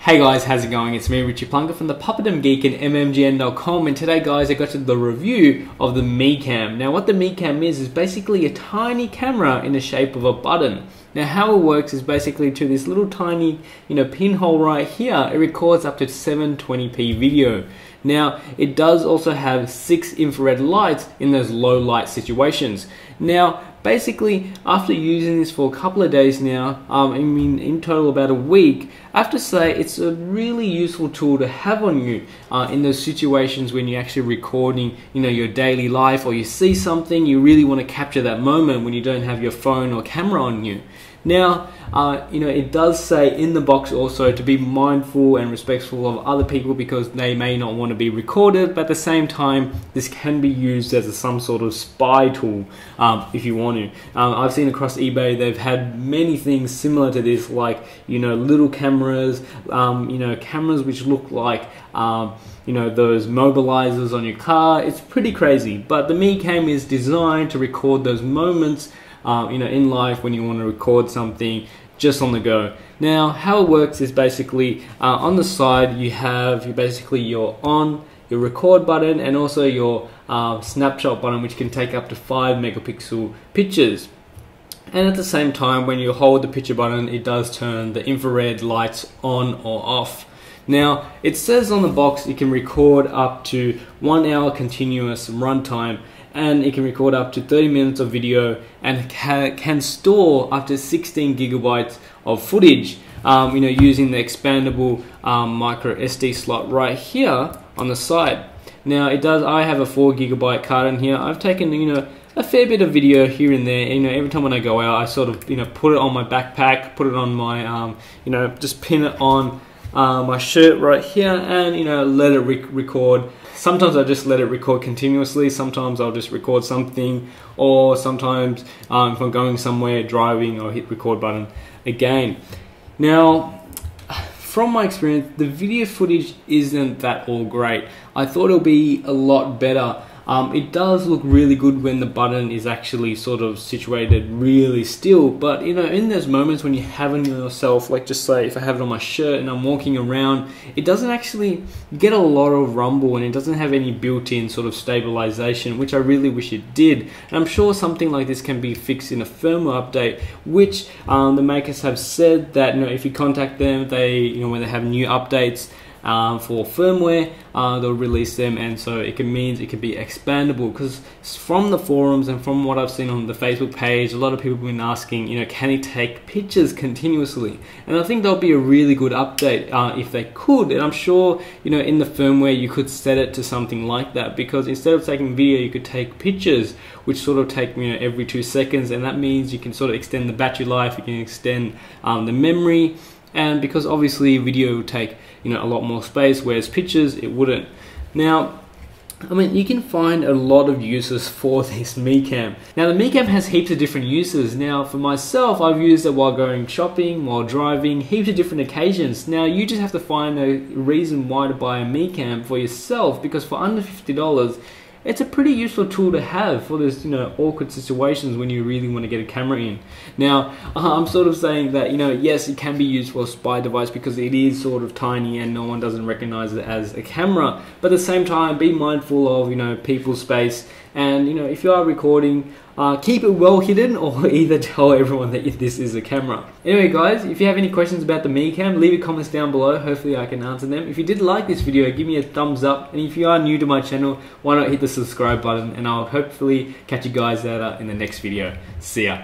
Hey guys, how's it going? It's me, Richie Plunker from the Puppetdom Geek and mmgn.com, and today guys I got to the review of the MeCam. Now what the MeCam is basically a tiny camera in the shape of a button. Now how it works is basically to this little tiny pinhole right here, it records up to 720p video. Now it does also have 6 infrared lights in those low light situations. Now basically, after using this for a couple of days now, in total about a week, I have to say it's a really useful tool to have on you in those situations when you're actually recording, your daily life, or you see something, you really want to capture that moment when you don't have your phone or camera on you. Now, it does say in the box also to be mindful and respectful of other people because they may not want to be recorded, but at the same time, this can be used as some sort of spy tool if you want to. I've seen across eBay, they've had many things similar to this, like, little cameras, cameras which look like, those mobilizers on your car. It's pretty crazy, but the MeCam is designed to record those moments in life when you want to record something just on the go. Now how it works is basically on the side you have basically your record button and also your snapshot button, which can take up to 5 megapixel pictures. And at the same time, when you hold the picture button, it does turn the infrared lights on or off. Now it says on the box it can record up to 1 hour continuous runtime, and it can record up to 30 minutes of video and can store up to 16 gigabytes of footage using the expandable micro SD slot right here on the side. Now I have a 4 gigabyte card in here. I've taken a fair bit of video here and there. Every time when I go out, I sort of put it on my backpack, put it on my just pin it on my shirt right here, and let it record. Sometimes I just let it record continuously, sometimes I'll just record something, or sometimes if I'm going somewhere, driving, I'll hit record button again. Now, from my experience, the video footage isn't that all great. I thought it'll be a lot better. It does look really good when the button is actually sort of situated really still, but in those moments when you have it on yourself, like just say if I have it on my shirt and I'm walking around, it doesn't actually get a lot of rumble, and it doesn't have any built-in sort of stabilization, which I really wish it did. And I'm sure something like this can be fixed in a firmware update, which the makers have said that if you contact them, they when they have new updates for firmware, they'll release them, and so means it can be expandable. Because from the forums and from what I've seen on the Facebook page, a lot of people have been asking, can it take pictures continuously? And I think that'll be a really good update if they could. And I'm sure in the firmware you could set it to something like that, because instead of taking video, you could take pictures, which sort of take every 2 seconds, and that means you can sort of extend the battery life, you can extend the memory. And because obviously video would take a lot more space, whereas pictures it wouldn't. Now, you can find a lot of uses for this MeCam. Now the MeCam has heaps of different uses. Now for myself, I've used it while going shopping, while driving, heaps of different occasions. Now you just have to find a reason why to buy a MeCam for yourself, because for under $50, it's a pretty useful tool to have for those awkward situations when you really want to get a camera in. Now I'm sort of saying that yes, it can be used for a spy device because it is sort of tiny and no one doesn't recognize it as a camera, but at the same time be mindful of people's space, and if you are recording, keep it well hidden, or either tell everyone that this is a camera. Anyway guys, if you have any questions about the MeCam, leave your comments down below. Hopefully I can answer them. If you did like this video, give me a thumbs up, and if you are new to my channel, why not hit the subscribe button, and I'll hopefully catch you guys out in the next video. See ya.